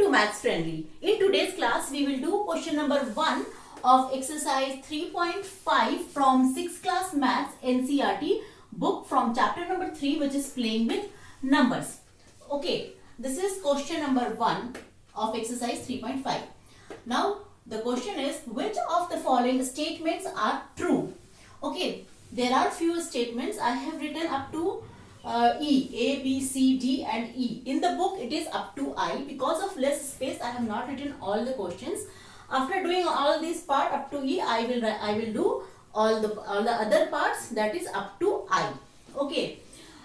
to Maths Friendly. In today's class, we will do question number 1 of exercise 3.5 from 6th class Maths NCERT book from chapter number 3, which is playing with numbers. Okay, this is question number 1 of exercise 3.5. Now, the question is, which of the following statements are true? Okay, there are few statements. I have written up to E, A, B, C, D and E. In the book it is up to I. Because of less space I have not written all the questions. After doing all this part up to E, I will do all the other parts, that is up to I. Okay.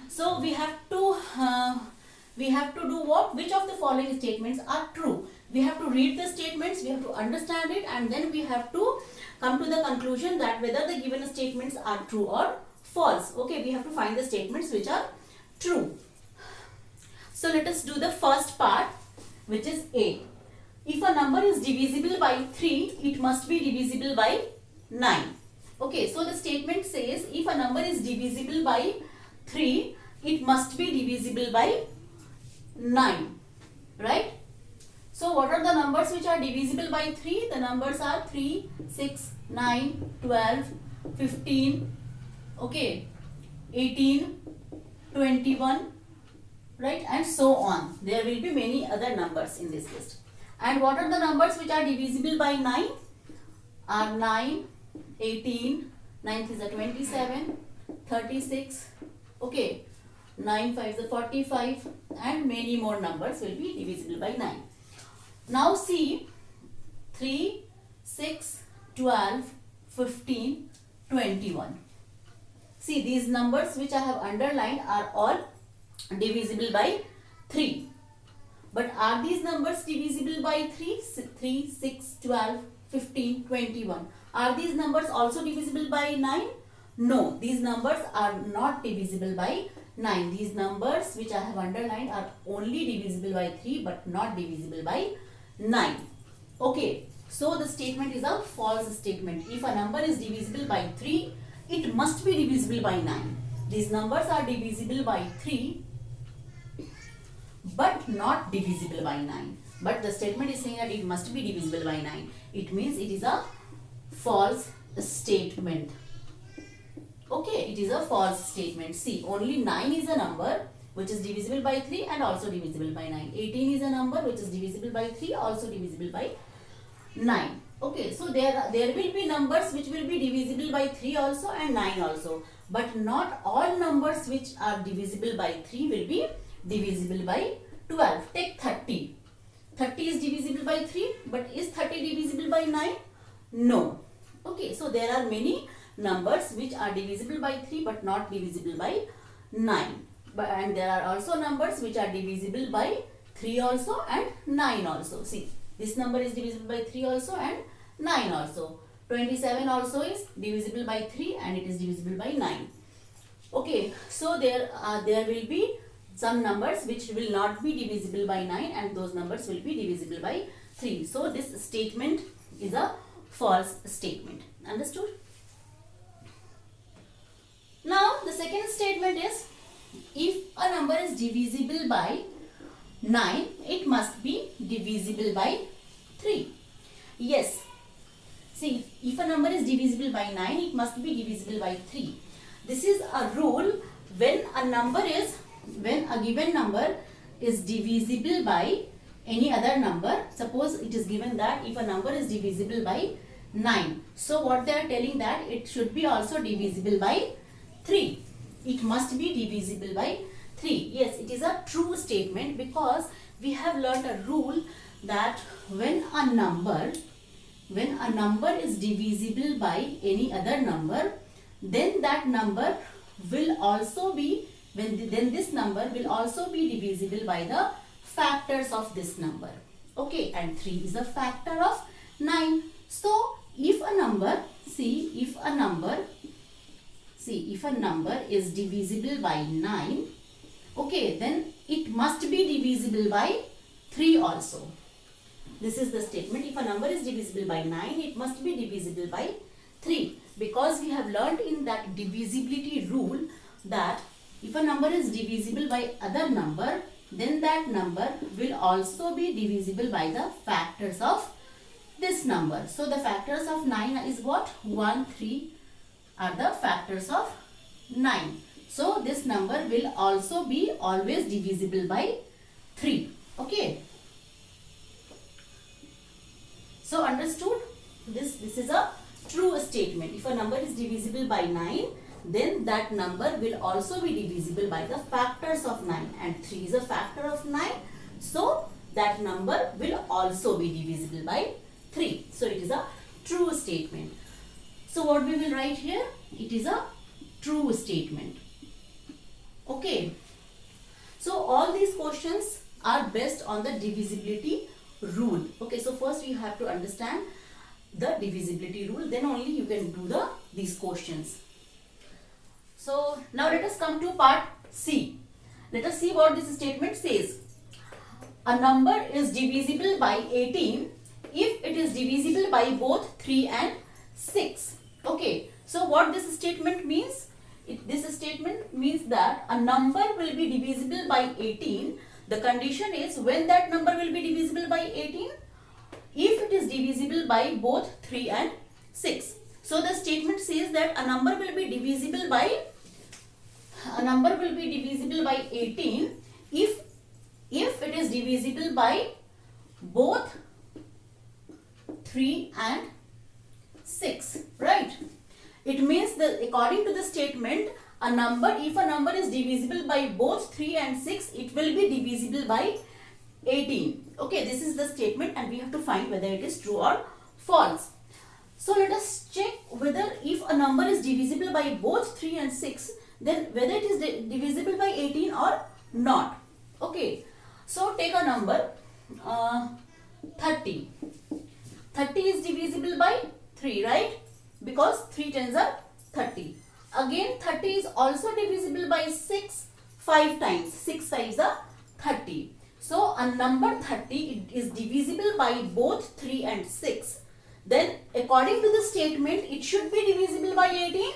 So we have to do what? Which of the following statements are true? We have to read the statements, we have to understand it, and then we have to come to the conclusion that whether the given statements are true or false. Okay, we have to find the statements which are true. So let us do the first part, which is A. If a number is divisible by 3, it must be divisible by 9. Okay, so the statement says if a number is divisible by 3, it must be divisible by 9. Right? So what are the numbers which are divisible by 3? The numbers are 3, 6, 9, 12, 15, okay, 18, 21, right, and so on. There will be many other numbers in this list. And what are the numbers which are divisible by 9? Are 9, 18, 9 is a 27, 36, okay, 9 5 is a 45, and many more numbers will be divisible by 9. Now see, 3, 6, 12, 15, 21. See, these numbers which I have underlined are all divisible by 3. But are these numbers divisible by 3? 3, 6, 12, 15, 21. Are these numbers also divisible by 9? No, these numbers are not divisible by 9. These numbers which I have underlined are only divisible by 3 but not divisible by 9. Okay, so the statement is a false statement. If a number is divisible by 3, it must be divisible by 9. These numbers are divisible by 3 but not divisible by 9. But the statement is saying that it must be divisible by 9. It means it is a false statement. Okay, it is a false statement. See, only 9 is a number which is divisible by 3 and also divisible by 9. 18 is a number which is divisible by 3, also divisible by 9. Okay, so there will be numbers which will be divisible by 3 also and 9 also. But not all numbers which are divisible by 3 will be divisible by 12. Take 30. 30 is divisible by 3, but is 30 divisible by 9? No. Okay, so there are many numbers which are divisible by 3 but not divisible by 9. And there are also numbers which are divisible by 3 also and 9 also. See, this number is divisible by 3 also and 9 also. 27 also is divisible by 3 and it is divisible by 9. Okay, so there will be some numbers which will not be divisible by 9 and those numbers will be divisible by 3. So this statement is a false statement. Understood? Now the second statement is, if a number is divisible by 9, it must be divisible by 3. Yes. See, if a number is divisible by 9, it must be divisible by 3. This is a rule when a given number is divisible by any other number. Suppose it is given that if a number is divisible by 9. So what they are telling that it should be also divisible by 3. It must be divisible by 3. Yes, it is a true statement because we have learnt a rule that when a number is divisible by any other number, then that number will also be, then this number will also be divisible by the factors of this number. Okay, and 3 is a factor of 9. So if a number is divisible by 9, okay, then it must be divisible by 3 also. This is the statement. If a number is divisible by 9, it must be divisible by 3. Because we have learned in that divisibility rule that if a number is divisible by other number, then that number will also be divisible by the factors of this number. So the factors of 9 is what? 1, 3 are the factors of 9. So this number will also be always divisible by 3. Okay. So understood? This is a true statement. If a number is divisible by 9, then that number will also be divisible by the factors of 9, and 3 is a factor of 9. So that number will also be divisible by 3. So it is a true statement. So what we will write here? It is a true statement. Okay. So all these questions are based on the divisibility rule. Okay, so first you have to understand the divisibility rule, then only you can do these questions. So now let us come to part C. Let us see what this statement says. A number is divisible by 18 if it is divisible by both 3 and 6. Okay, so what this statement means? This statement means that a number will be divisible by 18. The condition is when that number will be divisible by 18? If it is divisible by both 3 and 6. So the statement says that a number will be divisible by 18 if it is divisible by both 3 and 6, right? It means that according to the statement, if a number is divisible by both 3 and 6, it will be divisible by 18. Okay, this is the statement and we have to find whether it is true or false. So let us check whether if a number is divisible by both 3 and 6, then whether it is divisible by 18 or not. Okay, so take a number 30. 30 is divisible by 3, right? Because 3 tens are 30. Again 30 is also divisible by 6 5 times. 6 5s are 30. So a number 30 is divisible by both 3 and 6. Then according to the statement, it should be divisible by 18.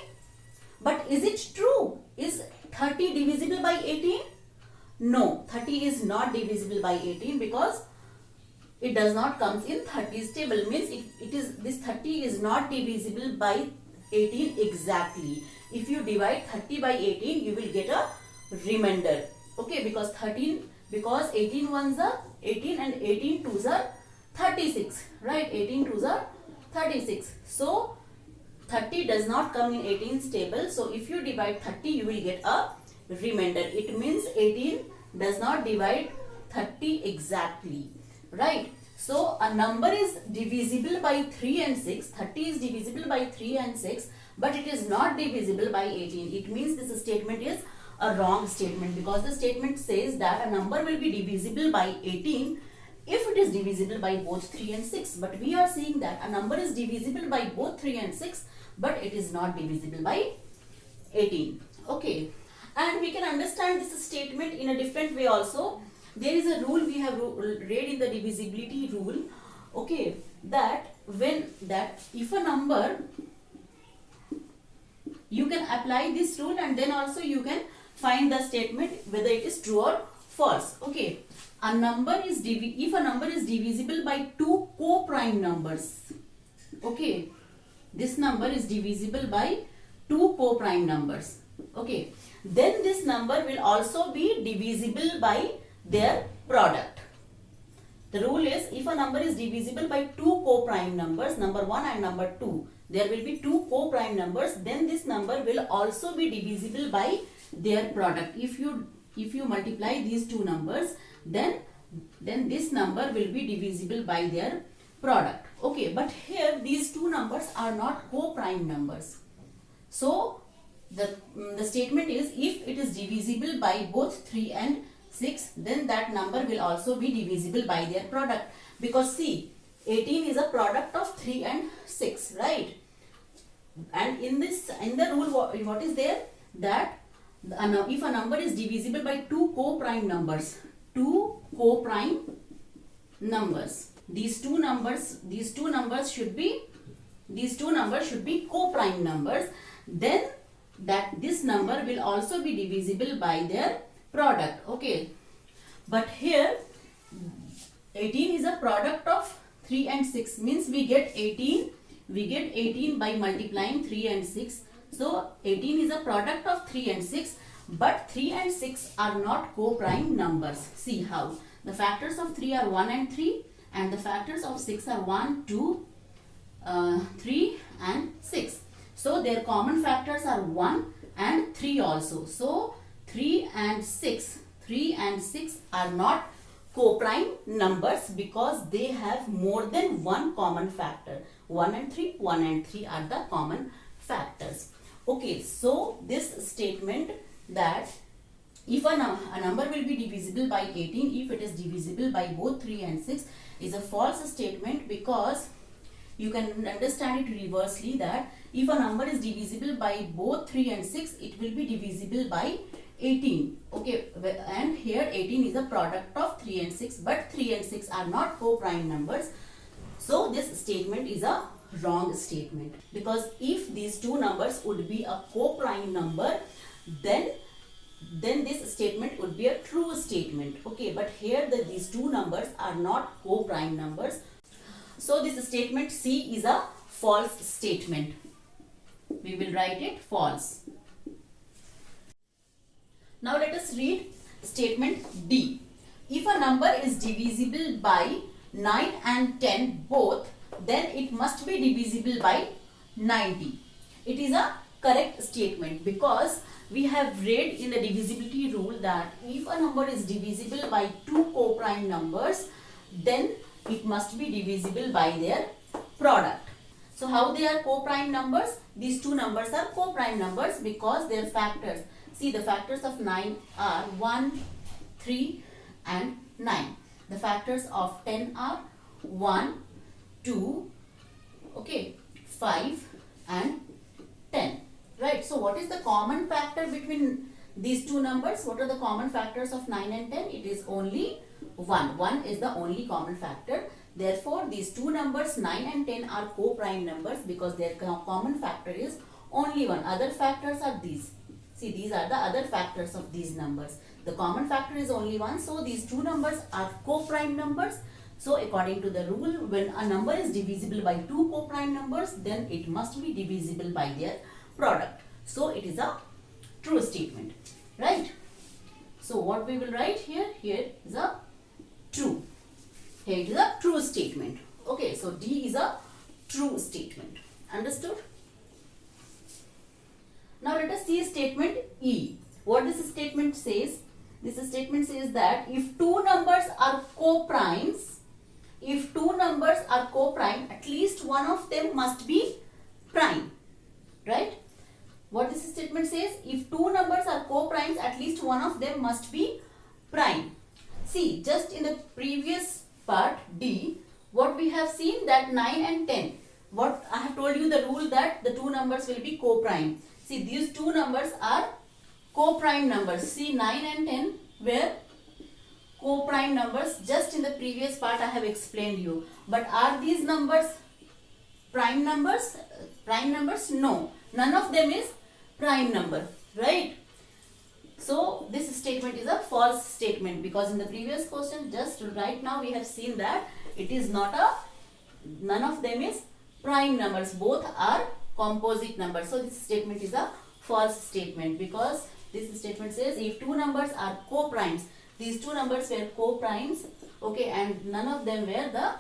But is it true? Is 30 divisible by 18? No, 30 is not divisible by 18 because it does not come in 30's table. Means this 30 is not divisible by 18 exactly. If you divide 30 by 18, you will get a remainder. Okay, because 18 ones are 18 and 18 twos are 36, right? 18 twos are 36. So 30 does not come in 18's table. So if you divide 30, you will get a remainder. It means 18 does not divide 30 exactly, right? So a number is divisible by 3 and 6. 30 is divisible by 3 and 6, but it is not divisible by 18. It means this statement is a wrong statement because the statement says that a number will be divisible by 18 if it is divisible by both 3 and 6. But we are saying that a number is divisible by both 3 and 6, but it is not divisible by 18. Okay, and we can understand this statement in a different way also. There is a rule we have read in the divisibility rule, okay, that if a number, you can apply this rule and then also you can find the statement whether it is true or false. Okay, if a number is divisible by two co-prime numbers, okay, this number is divisible by two co-prime numbers, okay, then this number will also be divisible by their product. The rule is if a number is divisible by two co-prime numbers, number 1 and number 2, there will be two co-prime numbers, then this number will also be divisible by their product. If you multiply these two numbers, then this number will be divisible by their product. Okay, but here these two numbers are not co-prime numbers. So the statement is if it is divisible by both 3 and 6, then that number will also be divisible by their product. Because see, 18 is a product of 3 and 6, right? And in the rule, what is there? That if a number is divisible by two co-prime numbers, these two numbers should be co-prime numbers, then this number will also be divisible by their product. Okay, But here 18 is a product of 3 and 6, means we get 18 by multiplying 3 and 6. So 18 is a product of 3 and 6, but 3 and 6 are not co-prime numbers. See how the factors of 3 are 1 and 3, and the factors of 6 are 1, 2, 3 and 6. So their common factors are 1 and 3 also. So 3 and 6 are not co-prime numbers because they have more than one common factor. 1 and 3 are the common factors. Okay, so this statement that if a number will be divisible by 18 if it is divisible by both 3 and 6 is a false statement, because you can understand it reversely, that if a number is divisible by both 3 and 6, it will be divisible by 18. Okay, and here 18 is a product of 3 and 6, but 3 and 6 are not co-prime numbers. So this statement is a wrong statement, because if these two numbers would be a co-prime number, then this statement would be a true statement. Okay, but here these two numbers are not co-prime numbers. So this statement C is a false statement. We will write it false. Now let us read statement D. If a number is divisible by 9 and 10 both, then it must be divisible by 90. It is a correct statement, because we have read in the divisibility rule that if a number is divisible by two co-prime numbers, then it must be divisible by their product. So how they are co-prime numbers? These two numbers are co-prime numbers because their factors. See, the factors of 9 are 1, 3 and 9. The factors of 10 are 1, 2, okay, 5 and 10. Right, so what is the common factor between these two numbers? What are the common factors of 9 and 10? It is only 1. 1 is the only common factor. Therefore, these two numbers 9 and 10 are co-prime numbers because their common factor is only 1. Other factors are these. See, these are the other factors of these numbers. The common factor is only 1. So, these two numbers are co-prime numbers. So, according to the rule, when a number is divisible by two co-prime numbers, then it must be divisible by their product. So, it is a true statement. Right? So, what we will write here? Here is a true. Here it is a true statement. Okay, so D is a true statement. Understood? Now let us see statement E. What this statement says? This statement says that if two numbers are co-primes, at least one of them must be prime. Right? What this statement says? If two numbers are co-primes, at least one of them must be prime. See, just in the previous part D, what we have seen that 9 and 10. What I have told you the rule that the two numbers will be co-prime. See, these two numbers are co-prime numbers. See, 9 and 10 were co-prime numbers. Just in the previous part I have explained you. But are these numbers prime numbers? No. None of them is prime number. Right? So, this statement is a false statement because in the previous question, just right now we have seen that it is none of them is prime numbers. Both are composite numbers. So, this statement is a false statement because this statement says if two numbers are co-primes, these two numbers were co-primes, okay, and none of them were the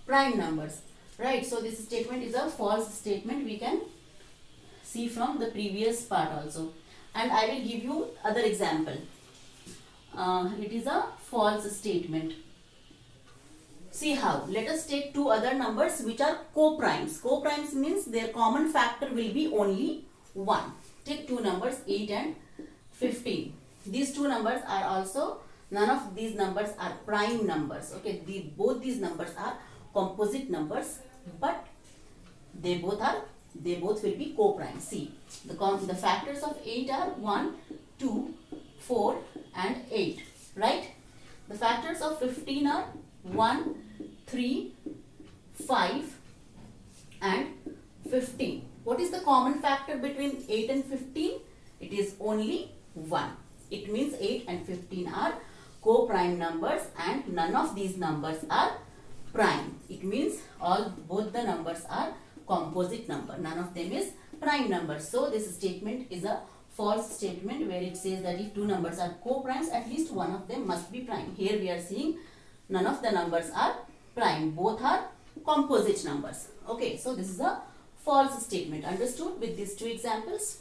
prime numbers. Right? So, this statement is a false statement. We can see from the previous part also. And I will give you other example. It is a false statement. See how. Let us take two other numbers which are co-primes. Co-primes means their common factor will be only 1. Take two numbers 8 and 15. These two numbers are also, none of these numbers are prime numbers. Okay, both these numbers are composite numbers, but they both will be co-prime. See, the factors of 8 are 1, 2, 4 and 8. Right? The factors of 15 are 1, 3, 5 and 15. What is the common factor between 8 and 15? It is only 1. It means 8 and 15 are co-prime numbers and none of these numbers are prime. It means both the numbers are composite number. None of them is prime number. So this statement is a false statement where it says that if two numbers are co-primes, at least one of them must be prime. Here we are seeing none of the numbers are prime. Both are composite numbers. Okay, so this is a false statement. Understood with these two examples?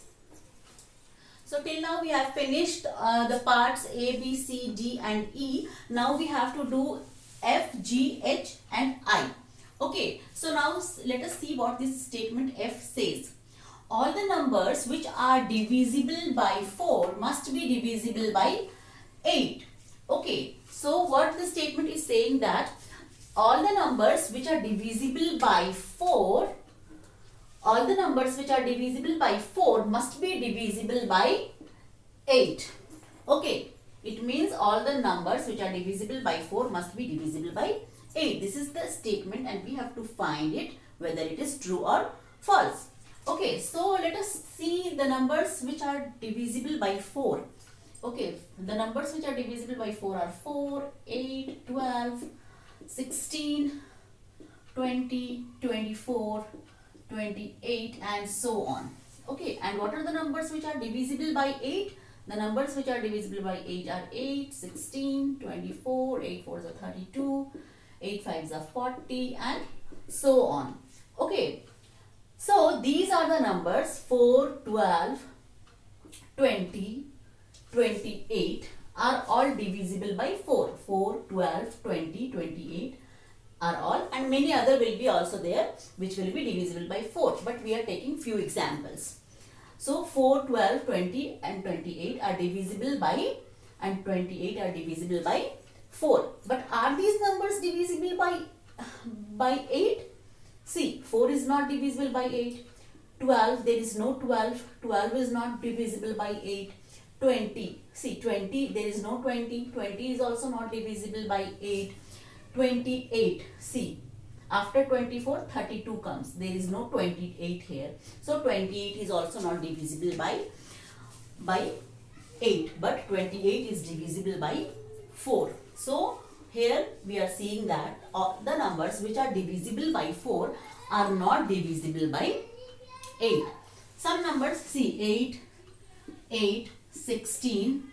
So till now we have finished the parts A, B, C, D and E. Now we have to do F, G, H and I. Okay, so now let us see what this statement F says. All the numbers which are divisible by 4 must be divisible by 8. Okay, so what the statement is saying that all the numbers which are divisible by 4, all the numbers which are divisible by 4 must be divisible by 8. Okay, it means all the numbers which are divisible by 4 must be divisible by 8. This is the statement and we have to find it whether it is true or false. Okay, so let us see the numbers which are divisible by 4. Okay, the numbers which are divisible by 4 are 4, 8, 12, 16, 20, 24, 28 and so on. Okay, and what are the numbers which are divisible by 8? The numbers which are divisible by 8 are 8, 16, 24, 8 4s are 32, 8 5s are 40 and so on. Okay, so these are the numbers 4, 12, 20, 28 are all divisible by 4. 4, 12, 20, 28 are all, and many other will be also there which will be divisible by 4, but we are taking few examples. So 4, 12, 20 and 28 are divisible by, and 28 are divisible by 4. But are these numbers divisible by 8? See, 4 is not divisible by 8. 12, there is no 12. 12 is not divisible by 8. 20, see 20, there is no 20. 20 is also not divisible by 8. 28, see, after 24, 32 comes. There is no 28 here. So 28 is also not divisible by 8. But 28 is divisible by 4. So here we are seeing that the numbers which are divisible by 4 are not divisible by 8. Some numbers, see 8, 8, 16,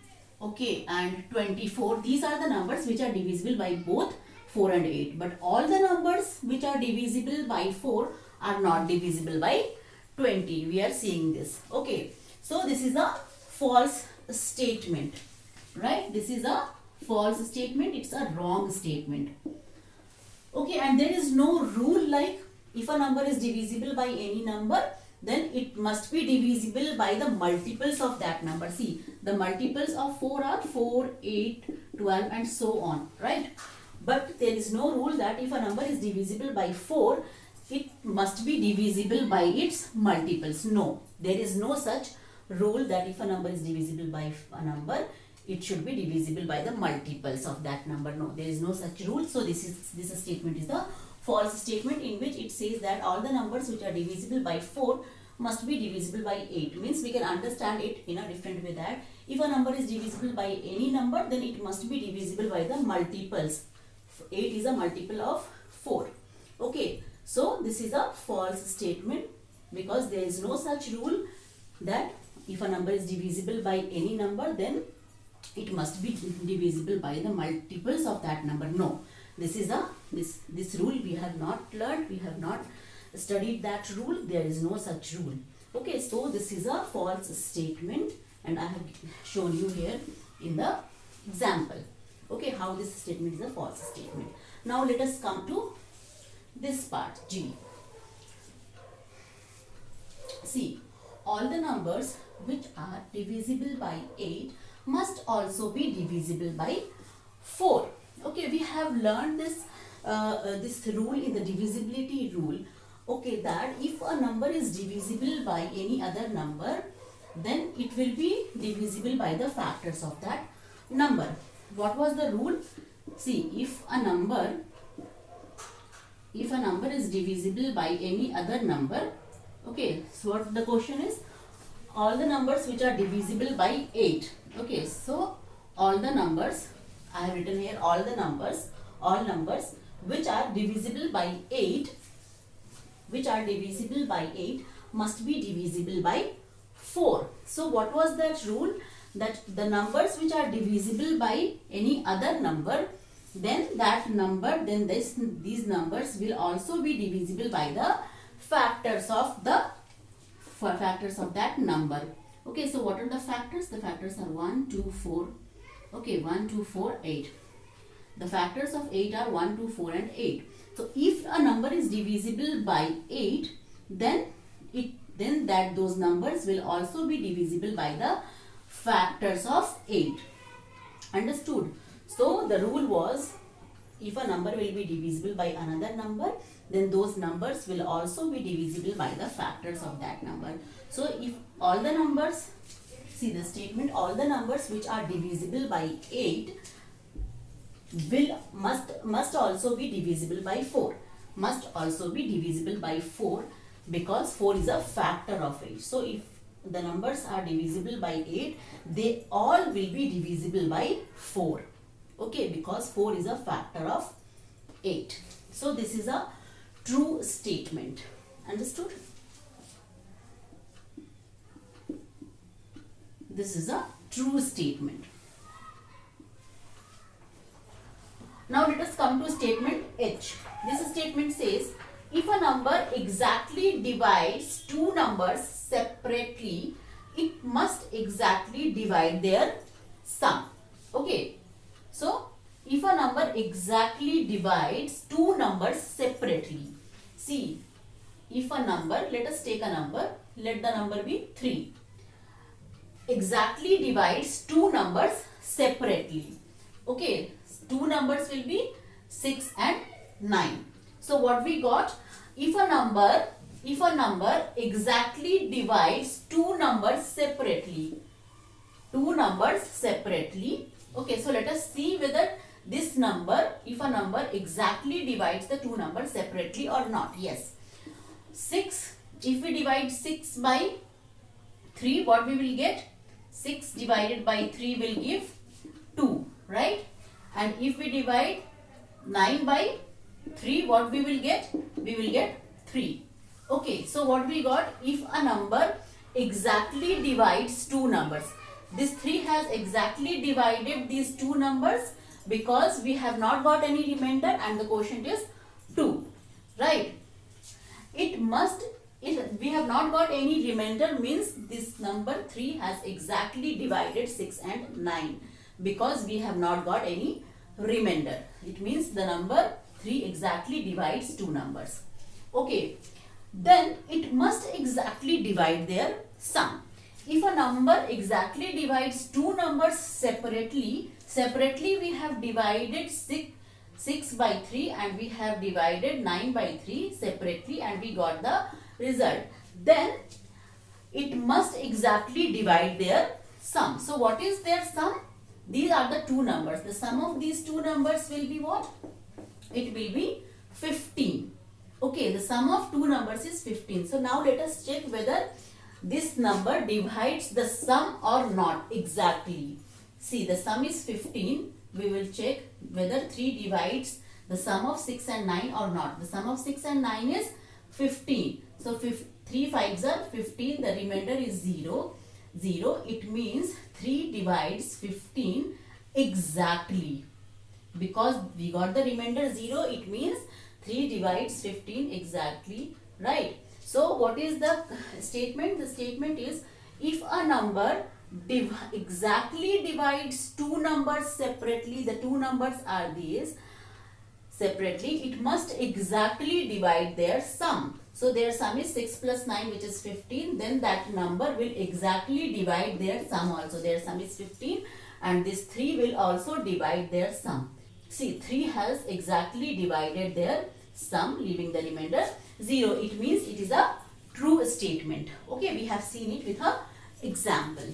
okay, and 24. These are the numbers which are divisible by both 4 and 8. But all the numbers which are divisible by 4 are not divisible by 20. We are seeing this. Okay, so this is a false statement, right? This is a false statement. It's a wrong statement. Okay, and there is no rule like if a number is divisible by any number, then it must be divisible by the multiples of that number. See, the multiples of 4 are 4, 8, 12 and so on, right? But there is no rule that if a number is divisible by 4, it must be divisible by its multiples. No, there is no such rule that if a number is divisible by a number, it should be divisible by the multiples of that number. No, there is no such rule. So this statement is the false statement in which it says that all the numbers which are divisible by 4 must be divisible by 8. Means we can understand it in a different way that if a number is divisible by any number, then it must be divisible by the multiples. 8 is a multiple of 4. Okay, so this is a false statement because there is no such rule that if a number is divisible by any number, then it must be divisible by the multiples of that number. No, this is this rule we have not learned, we have not studied that rule. There is no such rule. Okay, so this is a false statement and I have shown you here in the example. Okay, how this statement is a false statement. Now let us come to this part, G. See, all the numbers which are divisible by 8 must also be divisible by 4. Okay, we have learned this this rule in the divisibility rule. Okay, that if a number is divisible by any other number, then it will be divisible by the factors of that number. What was the rule? See, if a number is divisible by any other number, okay, so what the question is, all the numbers which are divisible by 8. Okay, so all the numbers I have written here all numbers which are divisible by 8, must be divisible by 4. So what was that rule? That the numbers which are divisible by any other number, then these numbers will also be divisible by the factors of that number. Okay, so what are the factors? The factors are 1, 2, 4. Okay, 1, 2, 4, 8. The factors of 8 are 1, 2, 4 and 8. So if a number is divisible by 8, then those numbers will also be divisible by the factors of 8. Understood? So the rule was, if a number will be divisible by another number, then those numbers will also be divisible by the factors of that number. So if all the numbers, see the statement, all the numbers which are divisible by 8 must also be divisible by 4. Must also be divisible by 4, because 4 is a factor of 8. So if the numbers are divisible by 8, they all will be divisible by 4. Okay, because 4 is a factor of 8. So this is a true statement. Understood? This is a true statement. Now let us come to statement H. This statement says, if a number exactly divides two numbers separately, it must exactly divide their sum. Okay. So, if a number exactly divides two numbers separately. See, if a number, let us take a number, let the number be 3. Exactly divides two numbers separately. Okay, two numbers will be 6 and 9. So what we got, if a number exactly divides two numbers separately. Okay, so let us see whether this number, if a number exactly divides the two numbers separately or not. Yes. 6, if we divide 6 by 3, what we will get? 6 divided by 3 will give 2, right? And if we divide 9 by 3, what we will get? We will get 3. Okay, so what we got? If a number exactly divides two numbers. This 3 has exactly divided these two numbers because we have not got any remainder and the quotient is 2. Right? We have not got any remainder means this number 3 has exactly divided 6 and 9 because we have not got any remainder. It means the number 3 exactly divides two numbers. Okay. Then it must exactly divide their sum. If a number exactly divides two numbers separately we have divided 6 by 3 and we have divided 9 by 3 separately and we got the result. Then it must exactly divide their sum. So what is their sum? These are the two numbers. The sum of these two numbers will be what? It will be 15. Okay, the sum of two numbers is 15. So now let us check whether this number divides the sum or not exactly. See, the sum is 15. We will check whether 3 divides the sum of 6 and 9 or not. The sum of 6 and 9 is 15. So 3 5s are 15. The remainder is 0. It means 3 divides 15 exactly. Because we got the remainder 0, it means 3 divides 15 exactly, right? So what is the statement? The statement is, if a number exactly divides two numbers separately, the two numbers are these, separately, it must exactly divide their sum. So their sum is 6 plus 9 which is 15, then that number will exactly divide their sum also. Their sum is 15 and this 3 will also divide their sum. See, 3 has exactly divided their sum, leaving the remainder 0. It means it is a true statement. Okay, we have seen it with an example.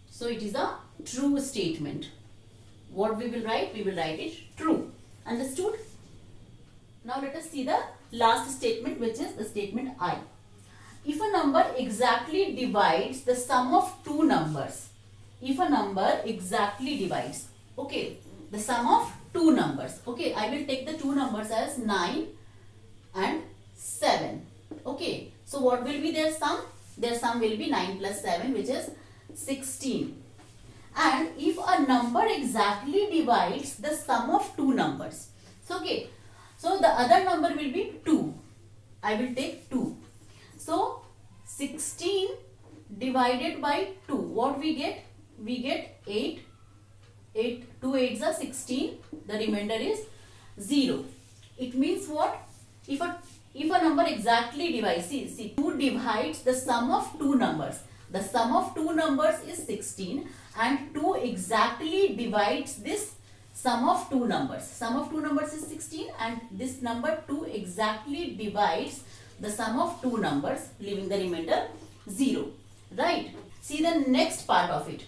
So it is a true statement. What we will write? We will write it true. Understood? Now let us see the last statement, which is the statement I. If a number exactly divides the sum of two numbers, if a number exactly divides, Okay, the sum of two numbers. Okay, I will take the two numbers as 9 and 7. Okay, so what will be their sum? Their sum will be 9 plus 7, which is 16. And if a number exactly divides the sum of two numbers, so okay, so the other number will be 2. I will take 2. So 16 divided by 2, what we get? We get 8. 2 8s are 16. The remainder is 0. It means what? If a number exactly divides, see 2 divides the sum of two numbers. The sum of two numbers is 16 and 2 exactly divides this sum of two numbers. Sum of two numbers is 16 and this number 2 exactly divides the sum of two numbers, leaving the remainder 0. Right? See the next part of it.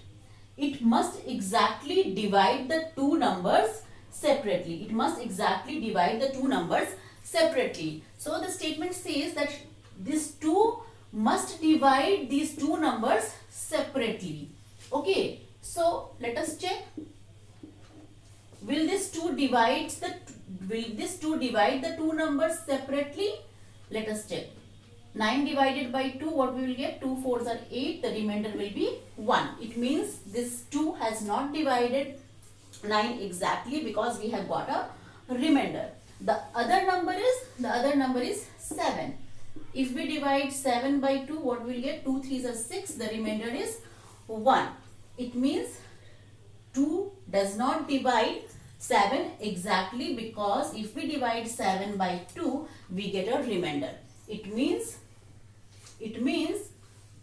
It must exactly divide the two numbers separately. It must exactly divide the two numbers separately. So the statement says that this 2 must divide these two numbers separately. Okay, so let us check. Will this 2 divide the two numbers separately? Let us check. 9 divided by 2, what we will get? 2 4s are 8. The remainder will be 1. It means this 2 has not divided 9 exactly because we have got a remainder. The other number is 7. If we divide 7 by 2, what we will get? 2 3s are 6. The remainder is 1. It means 2 does not divide 7 exactly because if we divide 7 by 2, we get a remainder. It means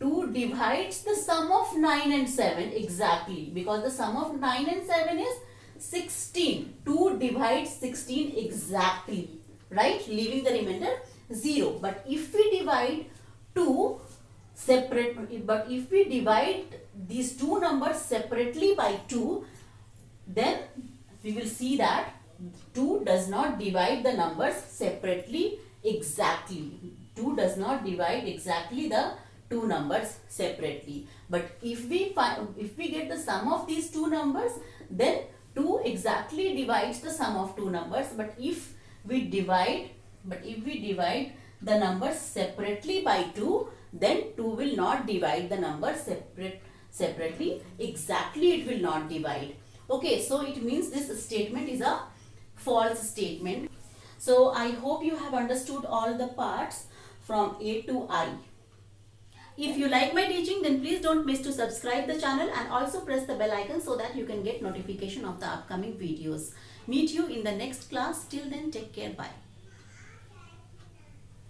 2 divides the sum of 9 and 7 exactly because the sum of 9 and 7 is 16. 2 divides 16 exactly, right? Leaving the remainder 0. But if we divide these two numbers separately by 2, then we will see that 2 does not divide the numbers separately exactly. 2 does not divide exactly the two numbers separately. But if we get the sum of these two numbers, then 2 exactly divides the sum of two numbers. But if we divide the numbers separately by 2, then 2 will not divide the numbers separately exactly. It will not divide. Okay, so it means this statement is a false statement. So I hope you have understood all the parts from A to I. If you like my teaching, then please don't miss to subscribe the channel and also press the bell icon so that you can get notification of the upcoming videos. Meet you in the next class. Till then, take care. Bye.